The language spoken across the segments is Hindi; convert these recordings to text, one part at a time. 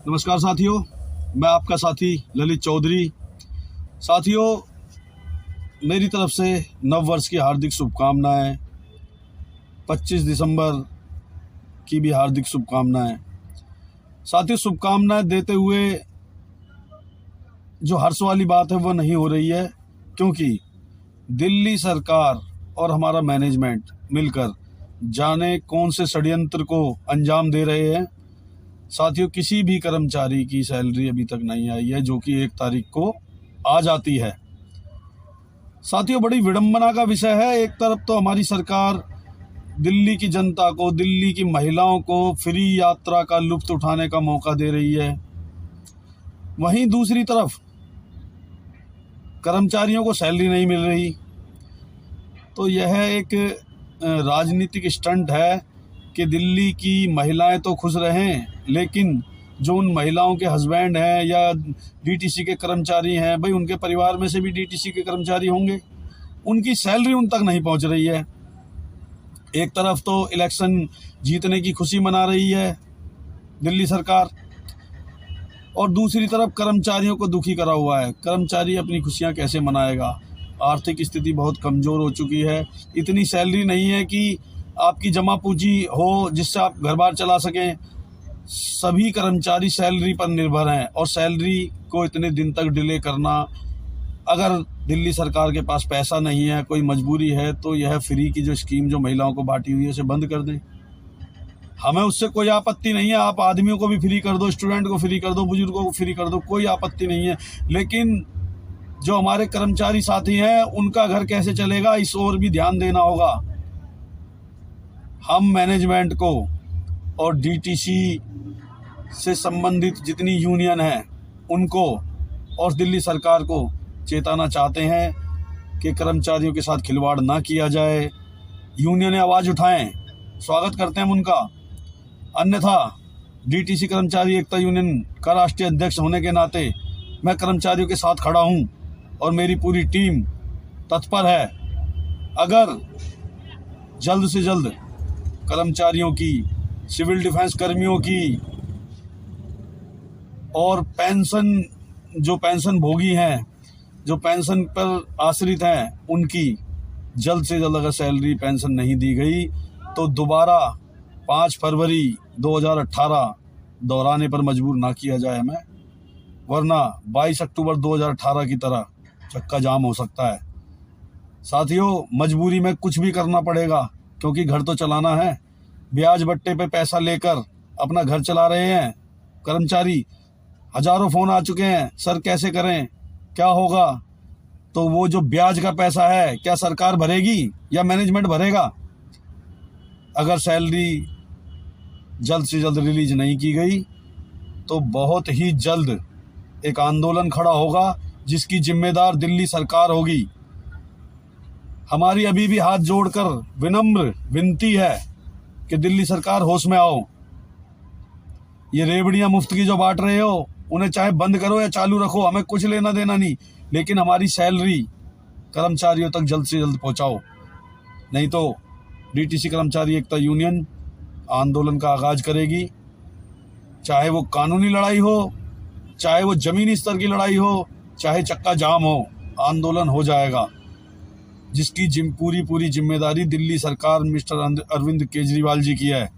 नमस्कार साथियों, मैं आपका साथी ललित चौधरी। साथियों, मेरी तरफ से नव वर्ष की हार्दिक शुभकामनाएं। 25 दिसंबर की भी हार्दिक शुभकामनाएं। साथियों, शुभकामनाएं देते हुए जो हर्ष वाली बात है वो नहीं हो रही है, क्योंकि दिल्ली सरकार और हमारा मैनेजमेंट मिलकर जाने कौन से षड्यंत्र को अंजाम दे रहे हैं। साथियों, किसी भी कर्मचारी की सैलरी अभी तक नहीं आई है, जो कि 1 तारीख को आ जाती है। साथियों, बड़ी विडंबना का विषय है। एक तरफ तो हमारी सरकार दिल्ली की जनता को, दिल्ली की महिलाओं को फ्री यात्रा का लुत्फ उठाने का मौका दे रही है, वहीं दूसरी तरफ कर्मचारियों को सैलरी नहीं मिल रही। तो यह एक राजनीतिक स्टंट है कि दिल्ली की महिलाएं तो खुश रहें, लेकिन जो उन महिलाओं के हस्बैंड हैं या डीटीसी के कर्मचारी हैं, भाई उनके परिवार में से भी डीटीसी के कर्मचारी होंगे, उनकी सैलरी उन तक नहीं पहुंच रही है। एक तरफ तो इलेक्शन जीतने की खुशी मना रही है दिल्ली सरकार, और दूसरी तरफ कर्मचारियों को दुखी करा हुआ है। कर्मचारी अपनी खुशियां कैसे मनाएगा? आर्थिक स्थिति बहुत कमज़ोर हो चुकी है। इतनी सैलरी नहीं है कि आपकी जमा पूंजी हो जिससे आप घर बार चला सकें। सभी कर्मचारी सैलरी पर निर्भर हैं, और सैलरी को इतने दिन तक डिले करना, अगर दिल्ली सरकार के पास पैसा नहीं है, कोई मजबूरी है, तो यह फ्री की जो स्कीम जो महिलाओं को बांटी हुई है उसे बंद कर दें। हमें उससे कोई आपत्ति नहीं है। आप आदमियों को भी फ्री कर दो, स्टूडेंट को फ्री कर दो, बुजुर्गों को फ्री कर दो, कोई आपत्ति नहीं है। लेकिन जो हमारे कर्मचारी साथी हैं, उनका घर कैसे चलेगा, इस ओर भी ध्यान देना होगा। हम मैनेजमेंट को और डीटीसी से संबंधित जितनी यूनियन है उनको और दिल्ली सरकार को चेताना चाहते हैं कि कर्मचारियों के साथ खिलवाड़ ना किया जाए। यूनियनें आवाज़ उठाएं, स्वागत करते हैं हम उनका। अन्यथा डीटीसी कर्मचारी एकता यूनियन का राष्ट्रीय अध्यक्ष होने के नाते मैं कर्मचारियों के साथ खड़ा हूं, और मेरी पूरी टीम तत्पर है। अगर जल्द से जल्द कर्मचारियों की, सिविल डिफेंस कर्मियों की और जो पेंशन भोगी हैं, जो पेंशन पर आश्रित हैं, उनकी जल्द से जल्द अगर सैलरी पेंशन नहीं दी गई तो दोबारा 5 फरवरी 2018 दोहराने पर मजबूर ना किया जाए हमें, वरना 22 अक्टूबर 2018 की तरह चक्का जाम हो सकता है। साथियों, मजबूरी में कुछ भी करना पड़ेगा, क्योंकि घर तो चलाना है। ब्याज बट्टे पे पैसा लेकर अपना घर चला रहे हैं कर्मचारी। हजारों फ़ोन आ चुके हैं, सर कैसे करें, क्या होगा? तो वो जो ब्याज का पैसा है, क्या सरकार भरेगी या मैनेजमेंट भरेगा? अगर सैलरी जल्द से जल्द रिलीज नहीं की गई तो बहुत ही जल्द एक आंदोलन खड़ा होगा, जिसकी जिम्मेदार दिल्ली सरकार होगी। हमारी अभी भी हाथ जोड़कर विनम्र विनती है कि दिल्ली सरकार होश में आओ। ये रेवड़ियां मुफ्त की जो बांट रहे हो, उन्हें चाहे बंद करो या चालू रखो, हमें कुछ लेना देना नहीं, लेकिन हमारी सैलरी कर्मचारियों तक जल्द से जल्द पहुंचाओ। नहीं तो डीटीसी कर्मचारी एकता यूनियन आंदोलन का आगाज करेगी। चाहे वो कानूनी लड़ाई हो, चाहे वो जमीनी स्तर की लड़ाई हो, चाहे चक्का जाम हो, आंदोलन हो जाएगा, जिसकी पूरी जिम्मेदारी दिल्ली सरकार मिस्टर अरविंद केजरीवाल जी की है,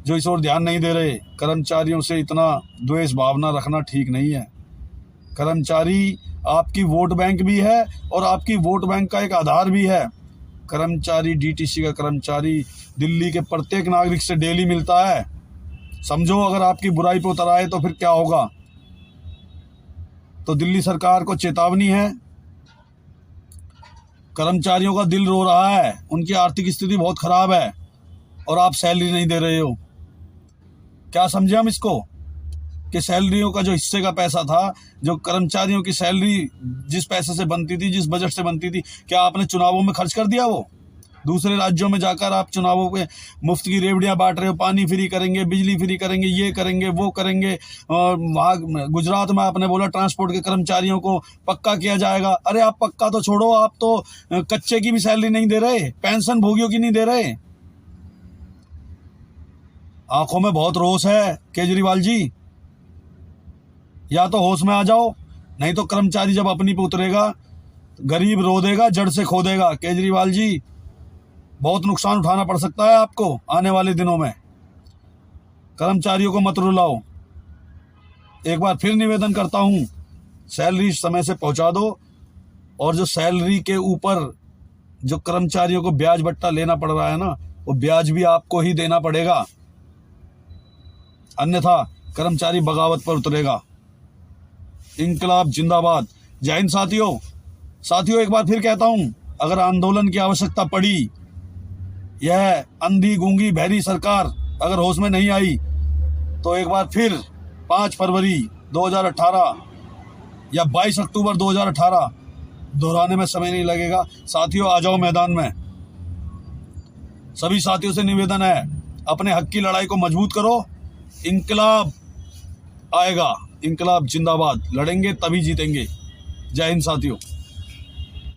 जो इस ओर ध्यान नहीं दे रहे। कर्मचारियों से इतना द्वेष भावना रखना ठीक नहीं है। कर्मचारी आपकी वोट बैंक भी है, और आपकी वोट बैंक का एक आधार भी है। कर्मचारी, डीटीसी का कर्मचारी दिल्ली के प्रत्येक नागरिक से डेली मिलता है। समझो, अगर आपकी बुराई पे उतर आए तो फिर क्या होगा? तो दिल्ली सरकार को चेतावनी है। कर्मचारियों का दिल रो रहा है, उनकी आर्थिक स्थिति बहुत खराब है, और आप सैलरी नहीं दे रहे हो। क्या समझे हम इसको कि सैलरियों का जो हिस्से का पैसा था, जो कर्मचारियों की सैलरी जिस पैसे से बनती थी, जिस बजट से बनती थी, क्या आपने चुनावों में खर्च कर दिया? वो दूसरे राज्यों में जाकर आप चुनावों पे मुफ्त की रेवड़ियां बांट रहे हो। पानी फ्री करेंगे, बिजली फ्री करेंगे, ये करेंगे, वो करेंगे। और वहाँ गुजरात में आपने बोला ट्रांसपोर्ट के कर्मचारियों को पक्का किया जाएगा। अरे आप पक्का तो छोड़ो, आप तो कच्चे की भी सैलरी नहीं दे रहे, पेंशन भोगियों की नहीं दे रहे। आंखों में बहुत रोष है केजरीवाल जी। या तो होश में आ जाओ, नहीं तो कर्मचारी जब अपनी पे उतरेगा, गरीब रो देगा, जड़ से खो देगा। केजरीवाल जी, बहुत नुकसान उठाना पड़ सकता है आपको आने वाले दिनों में। कर्मचारियों को मत रुलाओ। एक बार फिर निवेदन करता हूं, सैलरी समय से पहुंचा दो, और जो सैलरी के ऊपर जो कर्मचारियों को ब्याज बट्टा लेना पड़ रहा है ना, वो ब्याज भी आपको ही देना पड़ेगा, अन्यथा कर्मचारी बगावत पर उतरेगा। इंकलाब जिंदाबाद। जय हिंद साथियों, एक बार फिर कहता हूं, अगर आंदोलन की आवश्यकता पड़ी, यह अंधी गूंगी बहरी सरकार अगर होश में नहीं आई, तो एक बार फिर 5 फरवरी 2018 या 22 अक्टूबर 2018 दोहराने में समय नहीं लगेगा। साथियों, आ जाओ मैदान में। सभी साथियों से निवेदन है, अपने हक की लड़ाई को मजबूत करो। इंकलाब आएगा, इंकलाब जिंदाबाद। लड़ेंगे तभी जीतेंगे। जय हिंद साथियों।